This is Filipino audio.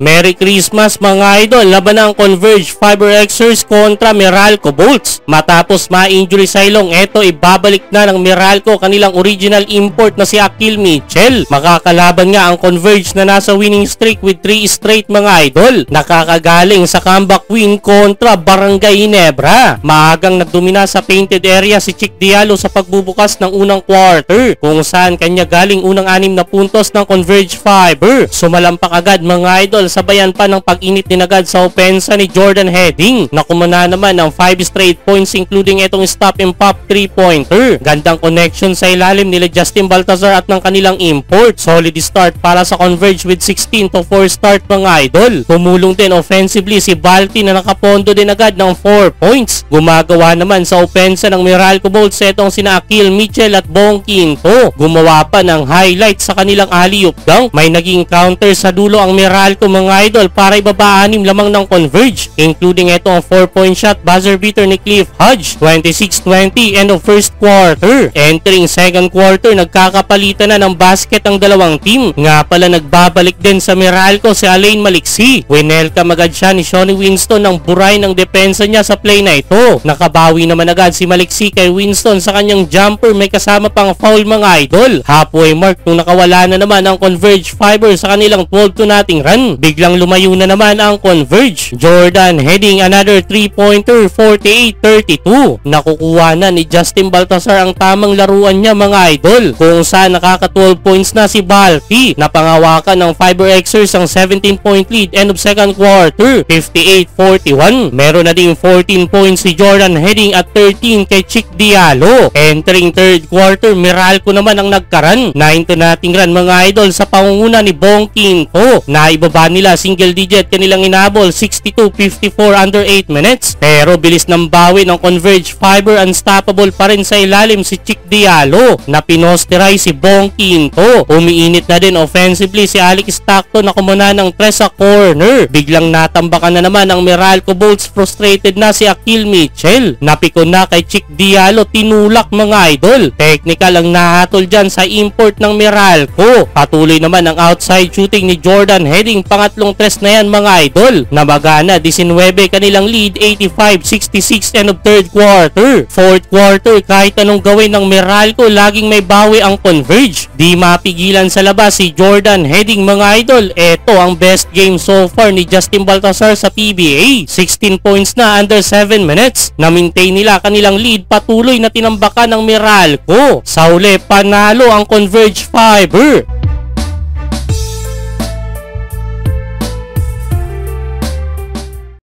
Merry Christmas mga idol! Laban ng Converge Fiber Xers kontra Meralco Bolts. Matapos ma-injury sa ilong, eto ibabalik na ng Meralco kanilang original import na si Akil Mitchell. Makakalaban nga ang Converge na nasa winning streak with 3 straight mga idol. Nakakagaling sa comeback win kontra Barangay Ginebra. Maagang nagdomina sa painted area si Chick Diallo sa pagbubukas ng unang quarter, kung saan kanya galing unang 6 na puntos ng Converge Fiber. Sumalampak agad mga idol, sabayan pa ng pag-init din agad sa opensa ni Jordan Heading na kumana naman ng 5 straight points including itong stop and pop 3-pointer. Gandang connection sa ilalim nila Justin Baltazar at ng kanilang import. Solid start para sa Converge with 16-4 start mga idol. Tumulong din offensively si Balti na nakapondo din agad ng 4 points. Gumagawa naman sa opensa ng Meralco Bolts itong sina Akil Mitchell at Bong Quinto. Gumawa pa ng highlight sa kanilang alley-oop dunk. May naging counter sa dulo ang Meralco mga idol para ibaba 6 lamang ng Converge, including itong 4-point shot buzzer beater ni Cliff Hodge. 26-20 end of first quarter. Entering second quarter, nagkakapalitan na ng basket ang dalawang team. Nga pala nagbabalik din sa Meralco si Alain Maliksi. Winelcome agad siya ni Shawnee Winston ng buray ng depensa niya sa play na ito. Nakabawi naman agad si Maliksi kay Winston sa kanyang jumper, may kasama pang foul mga idol. Halfway mark nung nakawala na naman ang Converge Fiber sa kanilang 12-0 run. Biglang lumayo na naman ang Converge. Jordan Heading another 3-pointer, 48-32. Nakukuha na ni Justin Baltazar ang tamang laruan niya mga idol, kung saan nakaka 12 points na si Balti. Napangawakan ng Fiber Xers ang 17-point lead end of second quarter, 58-41. Meron na ding 14 points si Jordan Heading at 13 kay Chick Diallo. Entering third quarter, Meralco naman ang nagkaran. 9-0 run mga idol sa pangunguna ni Bong Quinto. Naibaba nila single digit kanilang inabol 62-54 under 8 minutes. Pero bilis ng bawi ng Converge Fiber, unstoppable pa rin sa ilalim si Chick Diallo na pinosteray si Bong Quinto. Umiinit na din offensively si Alex Stockton na kumuna ng 3 sa corner. Biglang natambakan na naman ang Meralco Bolts, frustrated na si Akil Mitchell. Napikon na kay Chick Diallo, tinulak mga idol. Technical ang nahatol dyan sa import ng Meralco. Patuloy naman ang outside shooting ni Jordan Heading, pangatlong 3 na yan mga idol. Namagana 19 kanilang lead, 85-66 end of third quarter. Fourth quarter, kahit anong gawin ng Meralco, laging may bawi ang Converge. Di mapigilan sa labas si Jordan Heading mga idol. Ito ang best game so far ni Justin Baltazar sa PBA. 16 points na under 7 minutes. Na-maintain nila kanilang lead, patuloy na tinambakan ng Meralco. Sa uli, panalo ang Converge Fiber.